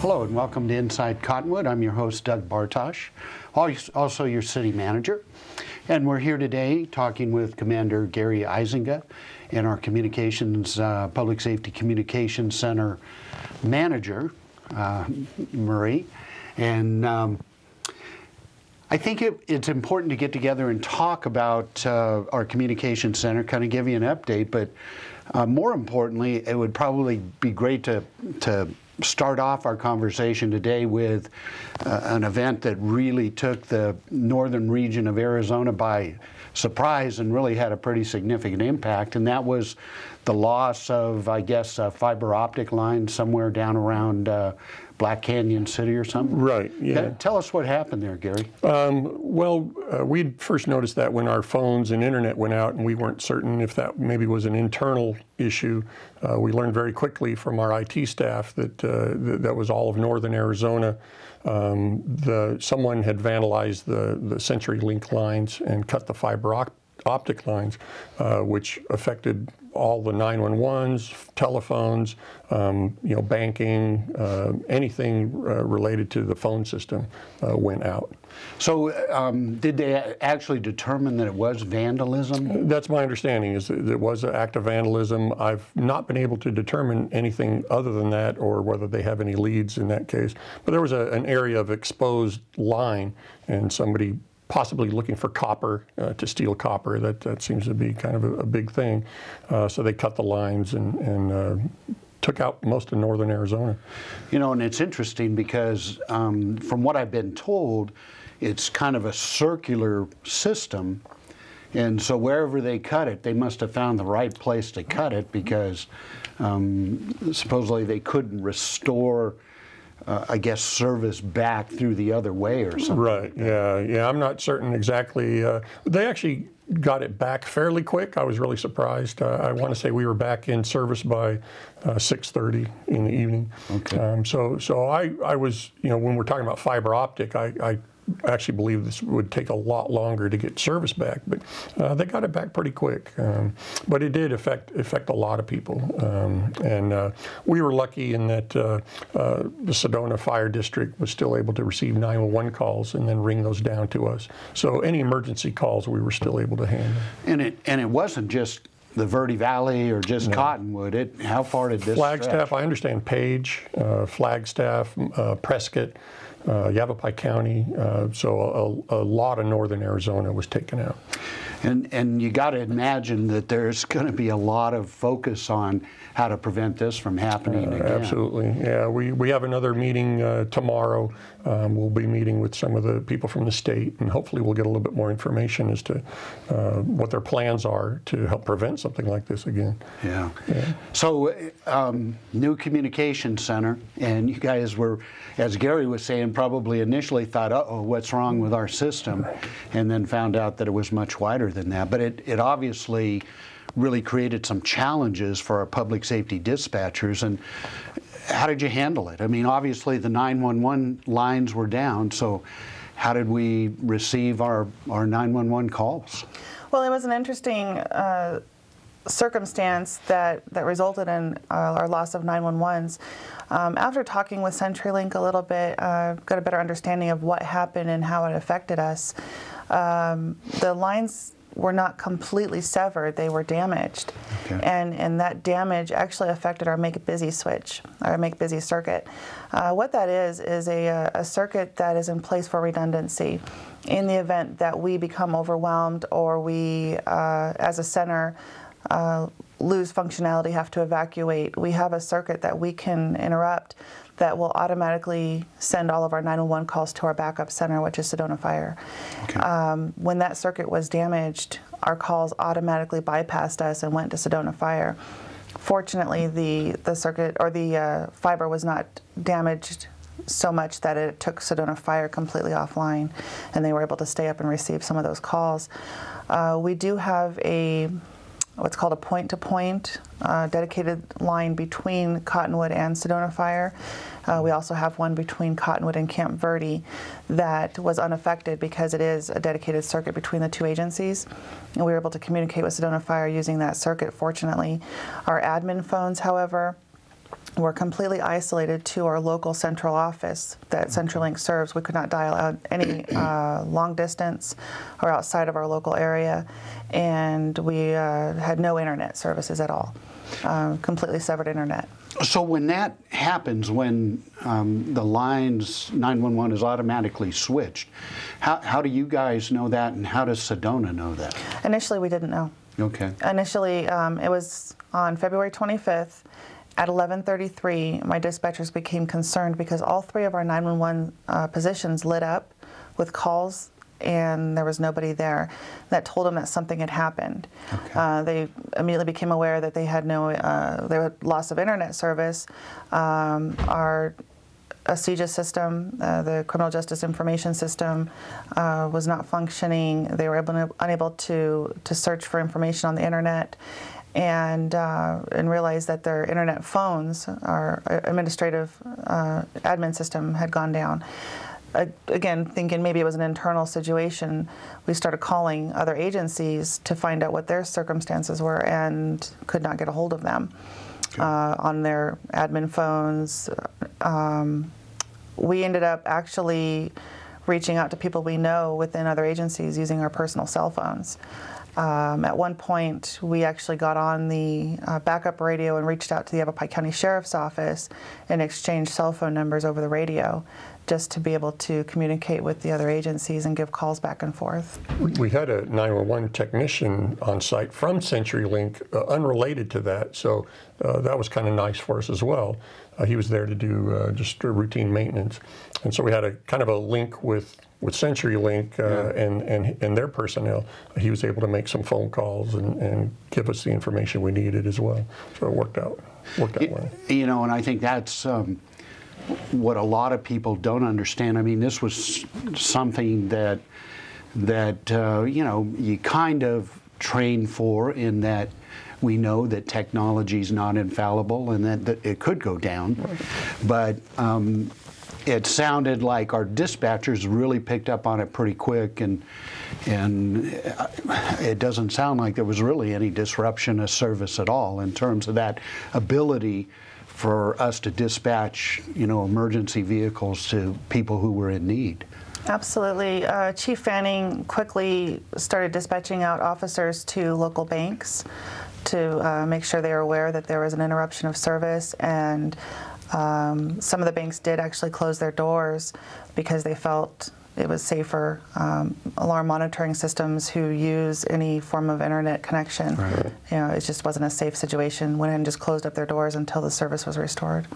Hello and welcome to Inside Cottonwood. I'm your host, Doug Bartosh, also your city manager. And we're here today talking with Commander Gary Eisinga and our Public Safety Communications Center manager, Marie. And I think it's important to get together and talk about our communications center, kind of give you an update, but more importantly, it would probably be great to start off our conversation today with an event that really took the northern region of Arizona by surprise and really had a pretty significant impact, and that was the loss of, I guess, a fiber optic line somewhere down around Black Canyon City or something? Right, yeah. Tell us what happened there, Gary. We first noticed that when our phones and internet went out, and we weren't certain if that maybe was an internal issue. We learned very quickly from our IT staff that that was all of northern Arizona. Someone had vandalized the CenturyLink lines and cut the fiber optic lines, which affected all the 911s, telephones, banking, anything related to the phone system went out. So did they actually determine that it was vandalism? That's my understanding, is that it was an act of vandalism. I've not been able to determine anything other than that or whether they have any leads in that case. But there was an area of exposed line and somebody possibly looking for copper, to steal copper. That seems to be kind of a big thing. So they cut the lines and took out most of northern Arizona. You know, and it's interesting because from what I've been told, it's kind of a circular system. And so wherever they cut it, they must have found the right place to cut it because supposedly they couldn't restore I guess, service back through the other way or something. Right, yeah, I'm not certain exactly. They actually got it back fairly quick. I was really surprised. I want to say we were back in service by 6:30 in the evening. Okay. So I was, when we're talking about fiber optic, I actually believe this would take a lot longer to get service back, but they got it back pretty quick. But it did affect a lot of people, and we were lucky in that the Sedona Fire District was still able to receive 911 calls and then ring those down to us. So any emergency calls we were still able to handle. And it wasn't just the Verde Valley or just Cottonwood. How far did this Flagstaff, stretch? I understand Page, Flagstaff, Prescott, Yavapai County, so a lot of northern Arizona was taken out. And you got to imagine that there's going to be a lot of focus on how to prevent this from happening again. Absolutely, yeah. We have another meeting tomorrow. We'll be meeting with some of the people from the state, and hopefully we'll get a little bit more information as to what their plans are to help prevent something like this again. Yeah. So, new communication center, and you guys were, as Gary was saying, probably initially thought, uh-oh, what's wrong with our system? And then found out that it was much wider than that. But it obviously really created some challenges for our public safety dispatchers. And how did you handle it? I mean, obviously the 911 lines were down, so how did we receive our 911 calls? Well, it was an interesting circumstance that resulted in our loss of 911s. After talking with CenturyLink a little bit, got a better understanding of what happened and how it affected us. The lines were not completely severed, they were damaged. Okay. And that damage actually affected our Make Busy switch, our Make Busy circuit. What that is a circuit that is in place for redundancy. In the event that we become overwhelmed or we, as a center, lose functionality, have to evacuate, we have a circuit that we can interrupt that will automatically send all of our 911 calls to our backup center, which is Sedona Fire. Okay. When that circuit was damaged, our calls automatically bypassed us and went to Sedona Fire. Fortunately, the circuit or the fiber was not damaged so much that it took Sedona Fire completely offline, and they were able to stay up and receive some of those calls. We do have what's called a point-to-point dedicated line between Cottonwood and Sedona Fire. We also have one between Cottonwood and Camp Verde that was unaffected because it is a dedicated circuit between the two agencies. And we were able to communicate with Sedona Fire using that circuit, fortunately. Our admin phones, however, were completely isolated to our local central office that CenturyLink serves. We could not dial out any long distance or outside of our local area, and we had no internet services at all. Completely severed internet. So when that happens, when the lines 911 is automatically switched, how do you guys know that, and how does Sedona know that? Initially, we didn't know. Okay. Initially, it was on February 25th at 11:33. My dispatchers became concerned because all 3 of our 911 positions lit up with calls, and there was nobody there. That told them that something had happened. Okay. They immediately became aware that they had loss of internet service. Our CJIS system, the Criminal Justice Information System, was not functioning. They were unable to search for information on the internet, and realized that their internet phones, our administrative admin system, had gone down. Again, thinking maybe it was an internal situation, we started calling other agencies to find out what their circumstances were, and could not get a hold of them on their admin phones. We ended up actually reaching out to people we know within other agencies using our personal cell phones. At one point, we actually got on the backup radio and reached out to the Yavapai County Sheriff's Office and exchanged cell phone numbers over the radio, just to be able to communicate with the other agencies and give calls back and forth. We had a 911 technician on site from CenturyLink, unrelated to that, so that was kind of nice for us as well. He was there to do just routine maintenance, and so we had a kind of a link with CenturyLink and their personnel. He was able to make some phone calls and give us the information we needed as well. So it worked out well. You know, and I think that's what a lot of people don't understand. I mean, this was something that you know, you kind of train for, in that we know that technology is not infallible and that it could go down. Right. But it sounded like our dispatchers really picked up on it pretty quick, and it doesn't sound like there was really any disruption of service at all in terms of that ability for us to dispatch, you know, emergency vehicles to people who were in need. Absolutely. Chief Fanning quickly started dispatching out officers to local banks to make sure they were aware that there was an interruption of service, and some of the banks did actually close their doors because they felt it was safer. Alarm monitoring systems who use any form of internet connection, right. You know, it just wasn't a safe situation. Went ahead and just closed up their doors until the service was restored.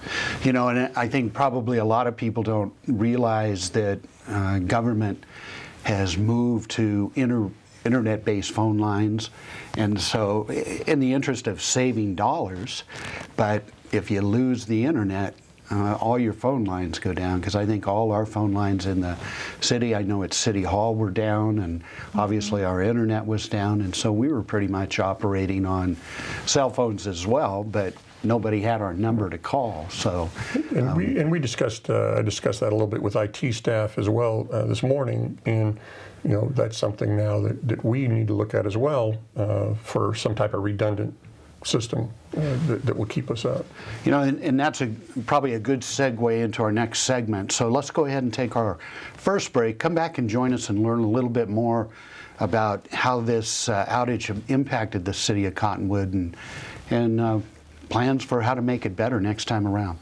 You know, and I think probably a lot of people don't realize that government has moved to internet-based phone lines, and so in the interest of saving dollars, but if you lose the internet, all your phone lines go down, because I think all our phone lines in the city, I know at City Hall, were down, and obviously our internet was down, and so we were pretty much operating on cell phones as well, but nobody had our number to call. So, we discussed I discussed that a little bit with IT staff as well this morning, and you know, that's something now that we need to look at as well for some type of redundant system that will keep us up. You know, and that's probably a good segue into our next segment. So let's go ahead and take our first break. Come back and join us and learn a little bit more about how this outage impacted the city of Cottonwood, and plans for how to make it better next time around.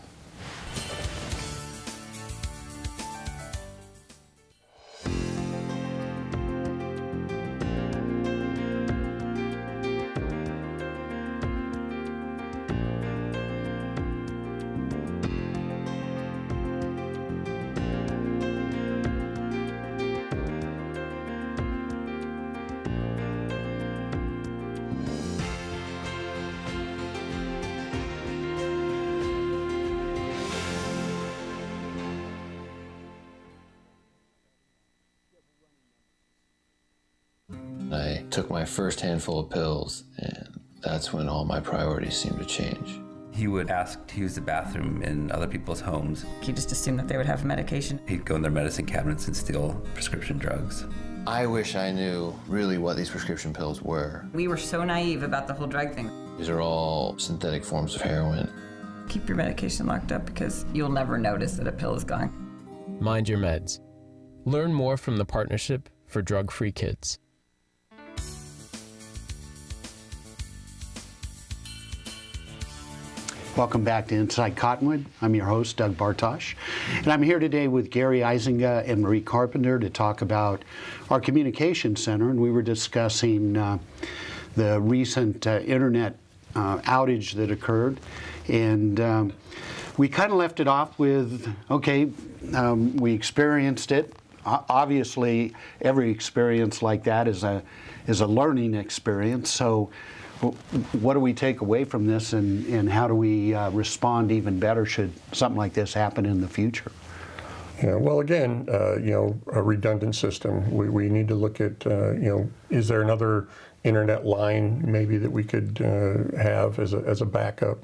I took my first handful of pills, and that's when all my priorities seemed to change. He would ask to use the bathroom in other people's homes. He just assumed that they would have medication. He'd go in their medicine cabinets and steal prescription drugs. I wish I knew really what these prescription pills were. We were so naive about the whole drug thing. These are all synthetic forms of heroin. Keep your medication locked up because you'll never notice that a pill is gone. Mind your meds. Learn more from the Partnership for Drug-Free Kids. Welcome back to Inside Cottonwood. I'm your host, Doug Bartosh, and I'm here today with Gary Eisinga and Marie Carpenter to talk about our communication center, and we were discussing the recent internet outage that occurred, and we kind of left it off with, okay, we experienced it. Obviously, every experience like that is a learning experience, so what do we take away from this, and how do we respond even better should something like this happen in the future? Yeah, well, again, a redundant system. We need to look at, is there another internet line maybe that we could have as a backup?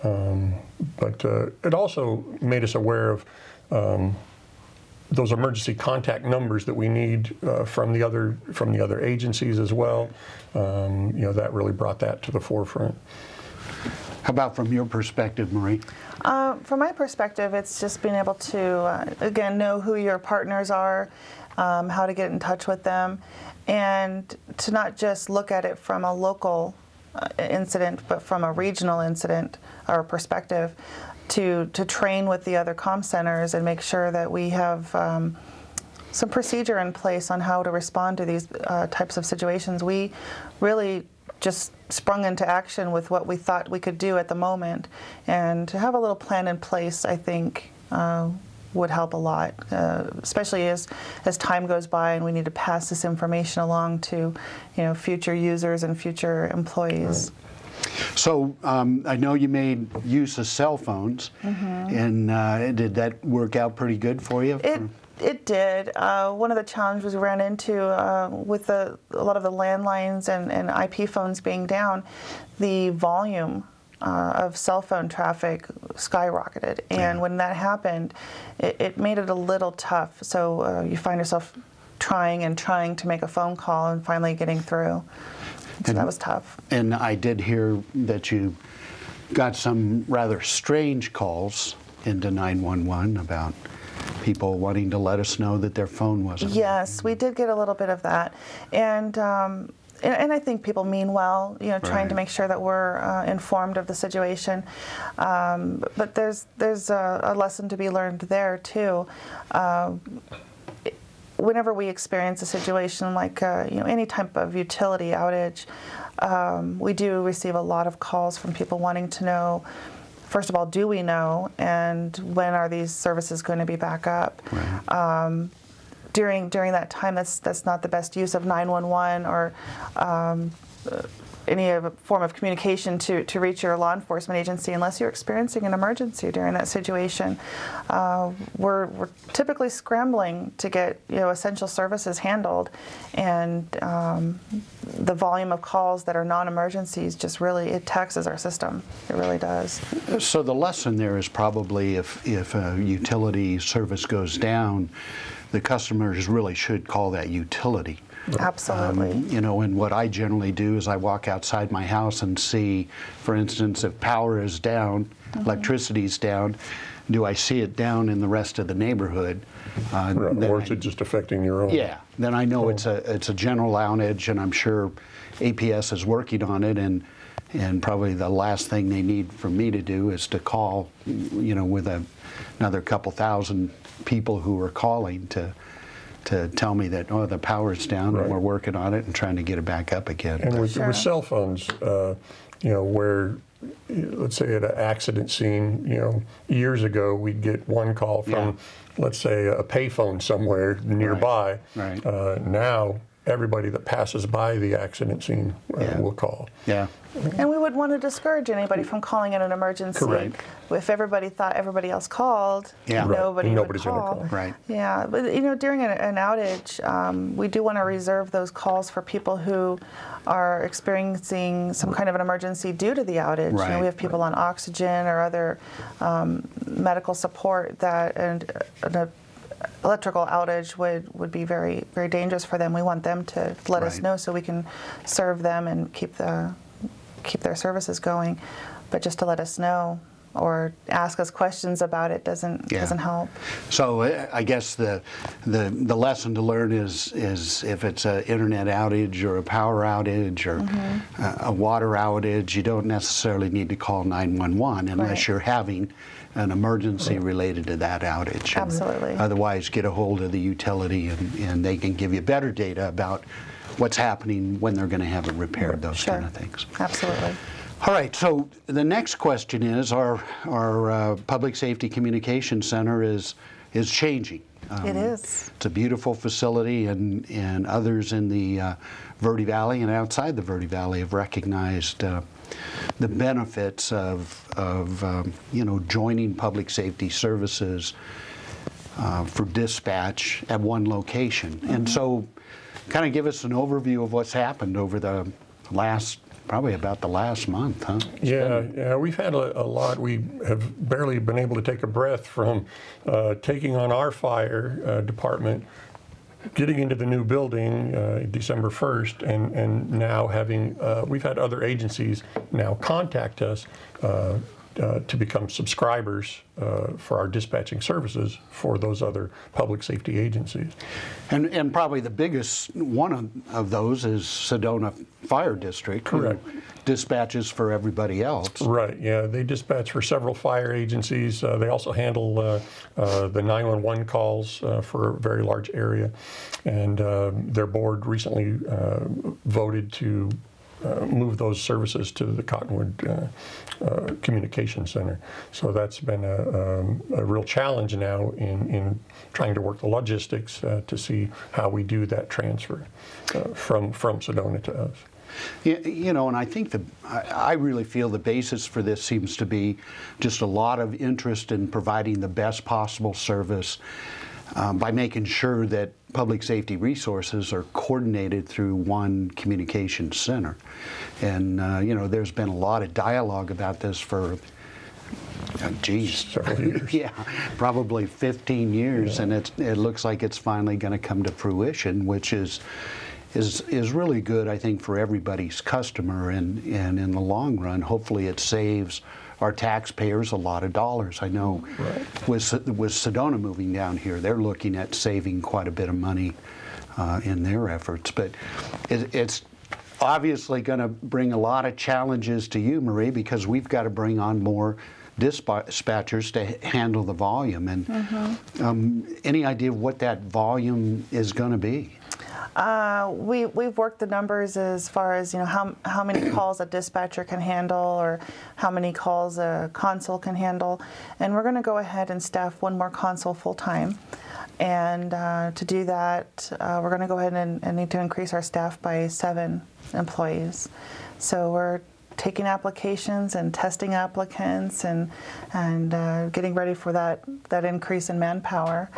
But it also made us aware of those emergency contact numbers that we need from the other agencies as well. That really brought that to the forefront. How about from your perspective, Marie? From my perspective, it's just being able to, again, know who your partners are, how to get in touch with them, and to not just look at it from a local incident, but from a regional incident or perspective, to train with the other comm centers and make sure that we have some procedure in place on how to respond to these types of situations. We really just sprung into action with what we thought we could do at the moment, and to have a little plan in place, I think, would help a lot, especially as time goes by and we need to pass this information along to, future users and future employees. Right. So I know you made use of cell phones, and did that work out pretty good for you? It did. One of the challenges we ran into with a lot of the landlines and IP phones being down, the volume of cell phone traffic skyrocketed. And when that happened, it made it a little tough. So you find yourself trying to make a phone call and finally getting through. So that was tough. And I did hear that you got some rather strange calls into 911 about people wanting to let us know that their phone wasn't. Yes, we did get a little bit of that. And I think people mean well, trying to make sure that we're informed of the situation. But there's a lesson to be learned there, too. Whenever we experience a situation like any type of utility outage, we do receive a lot of calls from people wanting to know, first of all, do we know, and when are these services going to be back up? Right. During that time, that's not the best use of 911 or any form of communication to reach your law enforcement agency unless you're experiencing an emergency during that situation. We're typically scrambling to get essential services handled, and the volume of calls that are non-emergencies just really, it taxes our system. It really does. So the lesson there is probably if a utility service goes down, the customers really should call that utility. Absolutely. And what I generally do is I walk outside my house and see, for instance, if power is down, electricity's down, do I see it down in the rest of the neighborhood? Or is it just affecting your own? Yeah, then I know it's a general outage, and I'm sure APS is working on it, and probably the last thing they need from me to do is to call, with another couple thousand people who are calling to tell me that, the power's down, and we're working on it and trying to get it back up again. And with cell phones, where, let's say at an accident scene, years ago we'd get one call from, let's say, a payphone somewhere nearby. Right. Now everybody that passes by the accident scene will call. Yeah. And we would want to discourage anybody from calling in an emergency. Correct. If everybody thought everybody else called, nobody's going to call. Right. Yeah, but during an outage, we do want to reserve those calls for people who are experiencing some kind of an emergency due to the outage. Right. We have people on oxygen or other medical support that an electrical outage would be very, very dangerous for them. We want them to let us know so we can serve them and keep their services going. But just to let us know or ask us questions about it doesn't help. So I guess the lesson to learn is if it's an internet outage or a power outage or a water outage, you don't necessarily need to call 911 unless you're having an emergency related to that outage. Absolutely. Otherwise, get a hold of the utility and they can give you better data about what's happening when they're going to have it repaired, those kind of things. Absolutely. All right, so the next question is our Public Safety Communication Center is changing. It is. It's a beautiful facility, and others in the Verde Valley and outside the Verde Valley have recognized the benefits of joining public safety services for dispatch at one location. And so kind of give us an overview of what's happened over the probably about the last month, huh? Yeah, we've had a lot. We have barely been able to take a breath from taking on our fire department, getting into the new building December 1st, and now having, we've had other agencies now contact us to become subscribers for our dispatching services for those other public safety agencies. And probably the biggest one of those is Sedona Fire District. Correct. Who dispatches for everybody else. Right, yeah, they dispatch for several fire agencies. They also handle the 911 calls for a very large area. And their board recently voted to move those services to the Cottonwood Communication Center. So that's been a real challenge now in trying to work the logistics to see how we do that transfer from Sedona to us. You know, and I think I really feel the basis for this seems to be just a lot of interest in providing the best possible service by making sure that public safety resources are coordinated through one communication center. And, you know, there's been a lot of dialogue about this for, several years. Yeah, probably 15 years, and it looks like it's finally going to come to fruition, which is really good, I think, for everybody's customer, and in the long run, hopefully it saves our taxpayers a lot of dollars. I know with Sedona moving down here, they're looking at saving quite a bit of money in their efforts. But it's obviously going to bring a lot of challenges to you, Marie, because we've got to bring on more dispatchers to handle the volume. And any idea of what that volume is going to be? We've worked the numbers as far as, you know, how many calls a dispatcher can handle or how many calls a console can handle, and we're going to go ahead and staff one more console full time. And to do that, we're going to go ahead and need to increase our staff by 7 employees. So we're taking applications and testing applicants and getting ready for that increase in manpower.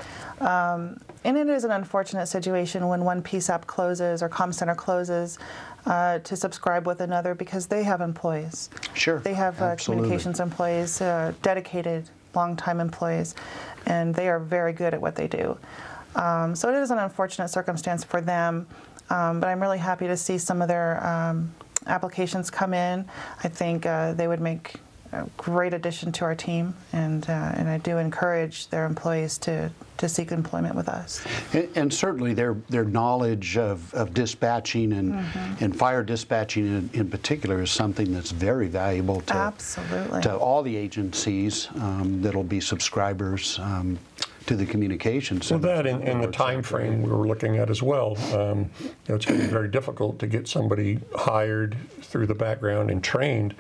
And it is an unfortunate situation when one PSAP closes or comm center closes to subscribe with another, because they have employees. Sure. They have communications employees, dedicated, long-time employees, and they are very good at what they do. So it is an unfortunate circumstance for them, but I'm really happy to see some of their applications come in. I think they would make a great addition to our team, and I do encourage their employees to seek employment with us. And certainly their knowledge of dispatching and fire dispatching in particular is something that's very valuable to all the agencies that'll be subscribers to the communication center. Well, that and the time frame we were looking at as well. You know, it's going to be very difficult to get somebody hired through the background and trained.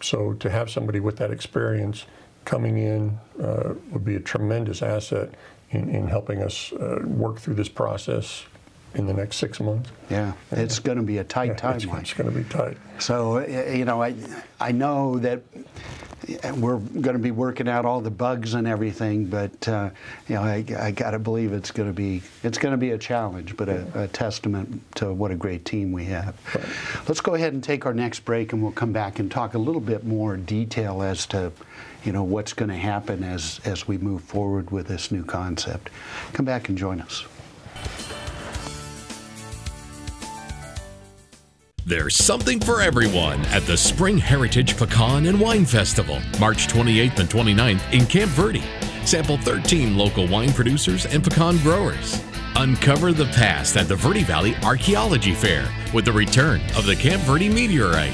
So to have somebody with that experience coming in would be a tremendous asset in helping us work through this process in the next 6 months. Yeah, it's going to be a tight timeline. It's going to be tight. So, you know, I know that we're going to be working out all the bugs and everything, but you know, I got to believe it's going to be a challenge, but a testament to what a great team we have. Right. Let's go ahead and take our next break, and we'll come back and talk a little bit more detail as to, you know, what's going to happen as we move forward with this new concept. Come back and join us. There's something for everyone at the Spring Heritage Pecan and Wine Festival, March 28th and 29th in Camp Verde. Sample 13 local wine producers and pecan growers. Uncover the past at the Verde Valley Archaeology Fair with the return of the Camp Verde meteorite.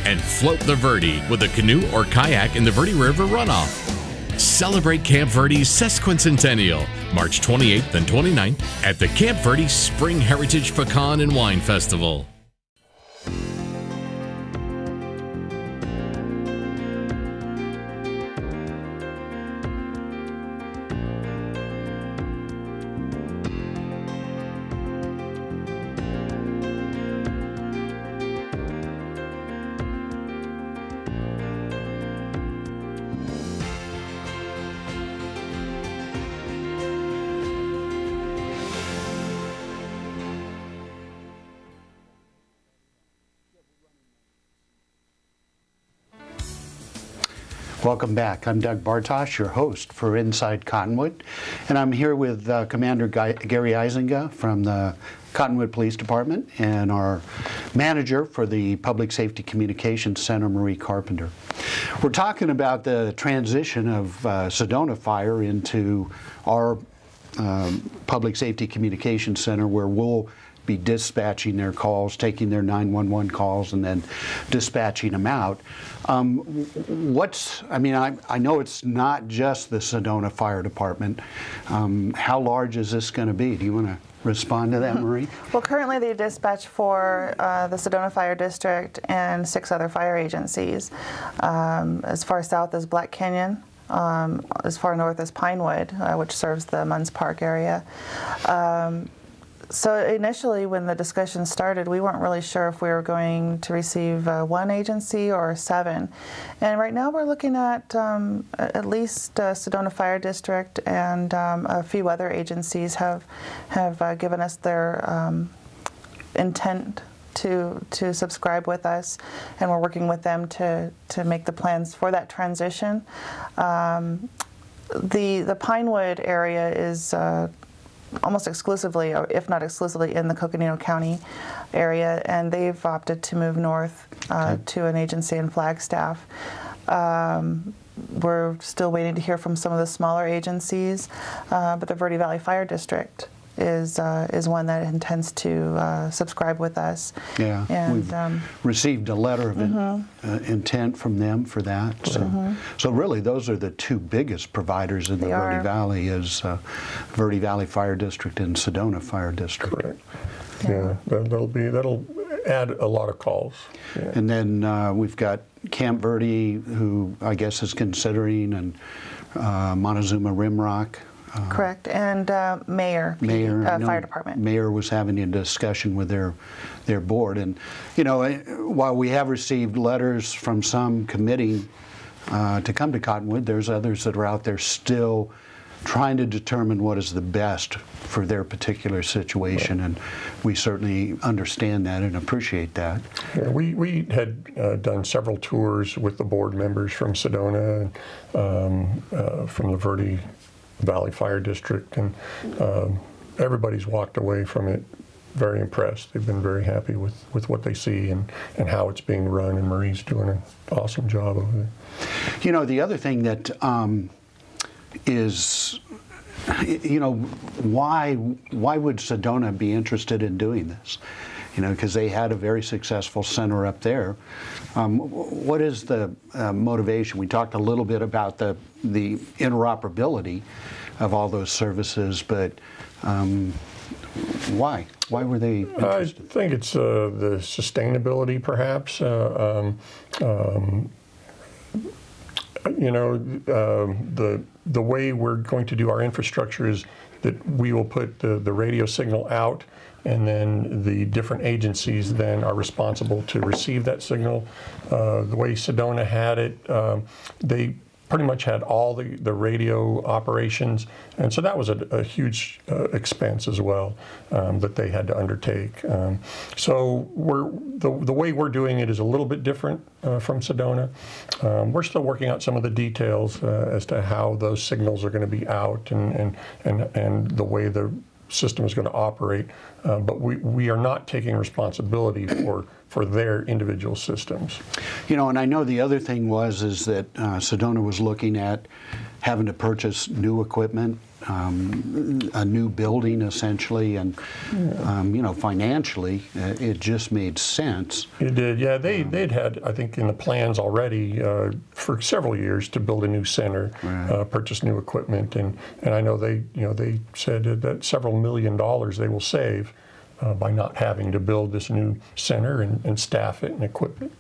And float the Verde with a canoe or kayak in the Verde River runoff. Celebrate Camp Verde's sesquicentennial, March 28th and 29th at the Camp Verde Spring Heritage Pecan and Wine Festival. Welcome back. I'm Doug Bartosh, your host for Inside Cottonwood, and I'm here with Commander Gary Eisinga from the Cottonwood Police Department and our manager for the Public Safety Communications Center, Marie Carpenter. We're talking about the transition of Sedona Fire into our Public Safety Communications Center, where we'll be dispatching their calls, taking their 911 calls, and then dispatching them out. I know it's not just the Sedona Fire Department. How large is this going to be? Do you want to respond to that, Marie? Well, currently they dispatch for the Sedona Fire District and 6 other fire agencies. As far south as Black Canyon, as far north as Pinewood, which serves the Munns Park area. So initially, when the discussion started, we weren't really sure if we were going to receive 1 agency or 7. And right now we're looking at least Sedona Fire District, and a few other agencies have given us their intent to subscribe with us, and we're working with them to make the plans for that transition. The Pinewood area is almost exclusively, or if not exclusively, in the Coconino County area, and they've opted to move north to an agency in Flagstaff. We're still waiting to hear from some of the smaller agencies, but the Verde Valley Fire District is one that intends to subscribe with us. Yeah, and we've received a letter of intent from them for that. So really, those are the 2 biggest providers in the Verde Valley, is Verde Valley Fire District and Sedona Fire District. Correct. Yeah, that'll add a lot of calls. Yeah. And then we've got Camp Verde, who I guess is considering, and Montezuma Rimrock. Correct, and Mayor Fire Department. Mayor was having a discussion with their board, and while we have received letters from some committing to come to Cottonwood, there's others that are out there still trying to determine what is the best for their particular situation, and we certainly understand that and appreciate that. Yeah, we had done several tours with the board members from Sedona, from the Verde Valley Fire District, and everybody's walked away from it very impressed. They've been very happy with what they see and how it's being run, and Marie's doing an awesome job over there. The other thing that is, why would Sedona be interested in doing this? Because they had a very successful center up there. What is the motivation? We talked a little bit about the interoperability of all those services, but why? Why were they interested? I think it's the sustainability, perhaps. The way we're going to do our infrastructure is that we will put the radio signal out, and then the different agencies then are responsible to receive that signal. The way Sedona had it, they pretty much had all the radio operations, and so that was a huge expense as well that they had to undertake. So the way we're doing it is a little bit different from Sedona. We're still working out some of the details as to how those signals are going to be out, and the way the system is going to operate, but we are not taking responsibility for their individual systems. You know, and I know the other thing is that Sedona was looking at having to purchase new equipment, a new building essentially, and you know, financially, it just made sense. It did, yeah. They'd had, I think, in the plans already for several years to build a new center, Right. Purchase new equipment, and I know they said that several $1 million they will save by not having to build this new center and staff it and equip it.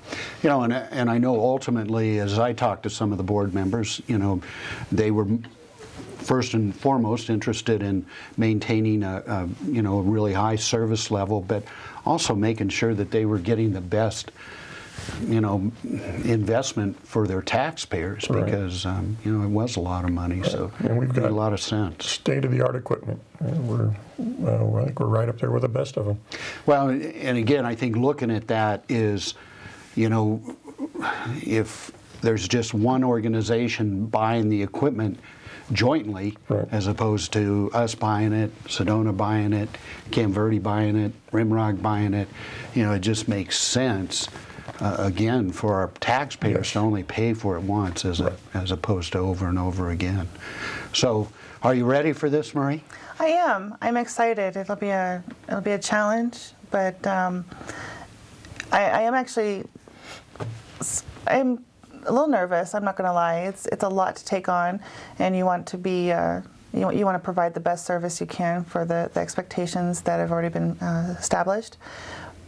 You know, and I know ultimately, as I talked to some of the board members, you know, they were first and foremost interested in maintaining a you know, a really high service level, but also making sure that they were getting the best, you know, investment for their taxpayers, Right. because you know, it was a lot of money, so And we've it made got a lot of sense. state-of-the-art equipment. I think we're right up there with the best of them. Well, and again, I think looking at that is, you know, if there's just one organization buying the equipment jointly, Right. as opposed to us buying it, Sedona buying it, Camp Verde buying it, Rimrock buying it, you know, it just makes sense, again, for our taxpayers Yes. to only pay for it once as opposed to over and over again. So, are you ready for this, Marie? I am. I'm excited. It'll be a challenge, but I am actually. I'm a little nervous. I'm not going to lie. It's a lot to take on, and you want to be. You want to provide the best service you can for the expectations that have already been established.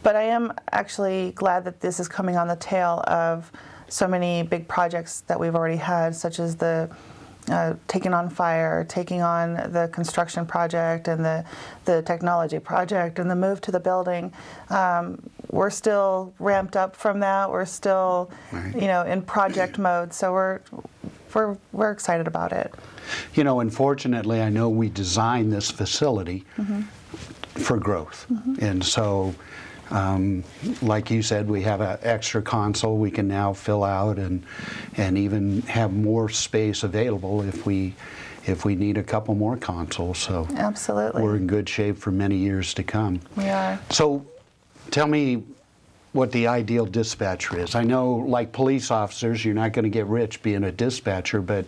But I am actually glad that this is coming on the tail of so many big projects that we've already had, such as the taking on fire, taking on the construction project and the technology project and the move to the building. We're still ramped up from that. We're still, Right. you know, in project mode. So we're excited about it. You know, unfortunately, I know we designed this facility for growth. And so, like you said, we have an extra console we can now fill out and even have more space available if we need a couple more consoles. So Absolutely. we're in good shape for many years to come. We are. So tell me what the ideal dispatcher is. I know, like police officers, you're not going to get rich being a dispatcher, but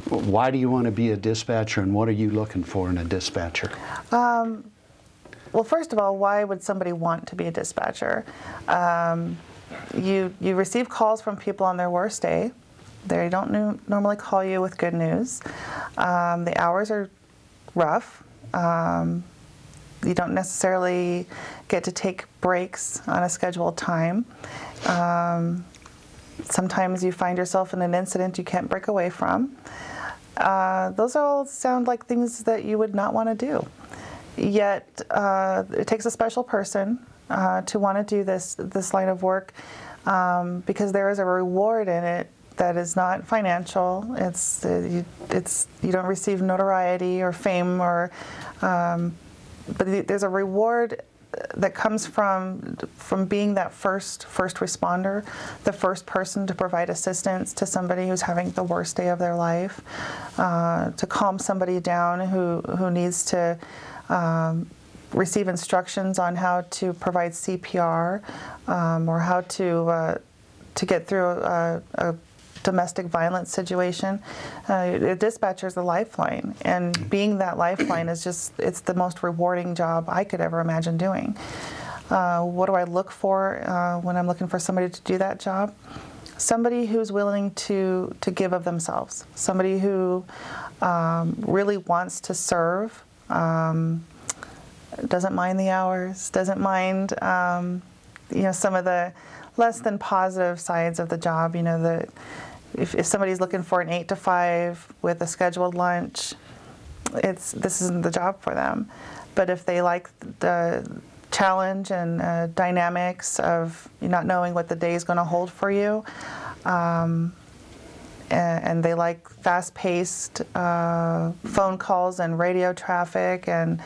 why do you want to be a dispatcher, and what are you looking for in a dispatcher? Well, first of all, why would somebody want to be a dispatcher? You receive calls from people on their worst day. They don't normally call you with good news. The hours are rough. You don't necessarily get to take breaks on a scheduled time. Sometimes you find yourself in an incident you can't break away from. Those all sound like things that you would not want to do. Yet it takes a special person to want to do this line of work because there is a reward in it that is not financial. You don't receive notoriety or fame but there's a reward that comes from being that first responder, the first person to provide assistance to somebody who's having the worst day of their life, to calm somebody down who needs to receive instructions on how to provide CPR or how to get through a domestic violence situation. A dispatcher is a lifeline, and being that lifeline is it's the most rewarding job I could ever imagine doing. What do I look for when I'm looking for somebody to do that job? Somebody who's willing to give of themselves, somebody who really wants to serve, doesn't mind the hours, doesn't mind some of the less than positive sides of the job. If somebody's looking for an 8 to 5 with a scheduled lunch, this isn't the job for them. But if they like the challenge and dynamics of not knowing what the day is going to hold for you, and they like fast-paced phone calls and radio traffic, and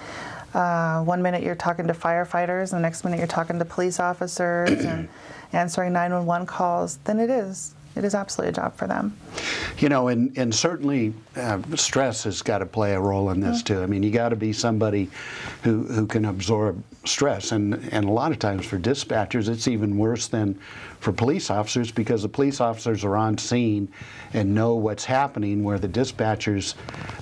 1 minute you're talking to firefighters, and the next minute you're talking to police officers and answering 911 calls, then it is It is absolutely a job for them. You know, and certainly stress has got to play a role in this too. I mean, you got to be somebody who can absorb stress, and a lot of times for dispatchers, it's even worse than for police officers, because the police officers are on scene and know what's happening, where the dispatcher's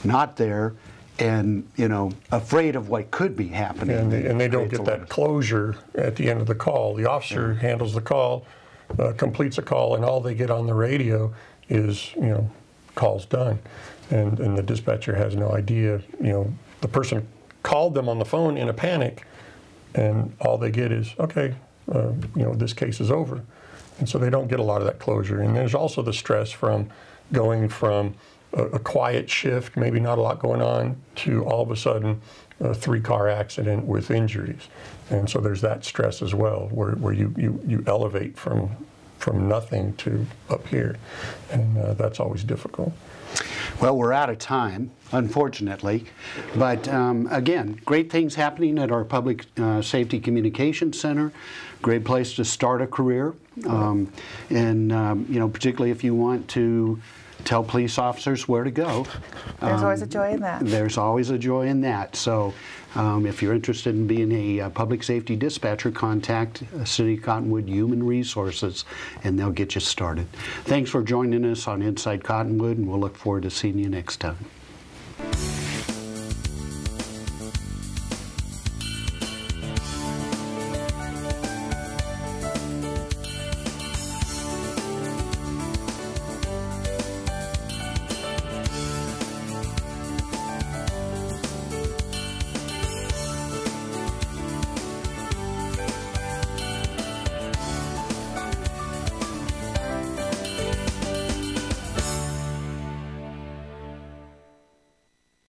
not there and, you know, afraid of what could be happening. And they don't get that closure at the end of the call. The officer handles the call, completes a call, and all they get on the radio is, you know, call's done. And the dispatcher has no idea, you know, the person called them on the phone in a panic, and all they get is, okay, you know, this case is over. And so they don't get a lot of that closure. And there's also the stress from going from a quiet shift, maybe not a lot going on, to all of a sudden a 3-car accident with injuries. And so there's that stress as well, where you elevate from nothing to up here. And that's always difficult. Well, we're out of time, unfortunately. But again, great things happening at our Public Safety Communications Center. Great place to start a career. You know, particularly if you want to tell police officers where to go. There's always a joy in that. There's always a joy in that. So if you're interested in being a public safety dispatcher, contact City of Cottonwood Human Resources, and they'll get you started. Thanks for joining us on Inside Cottonwood, and we'll look forward to seeing you next time.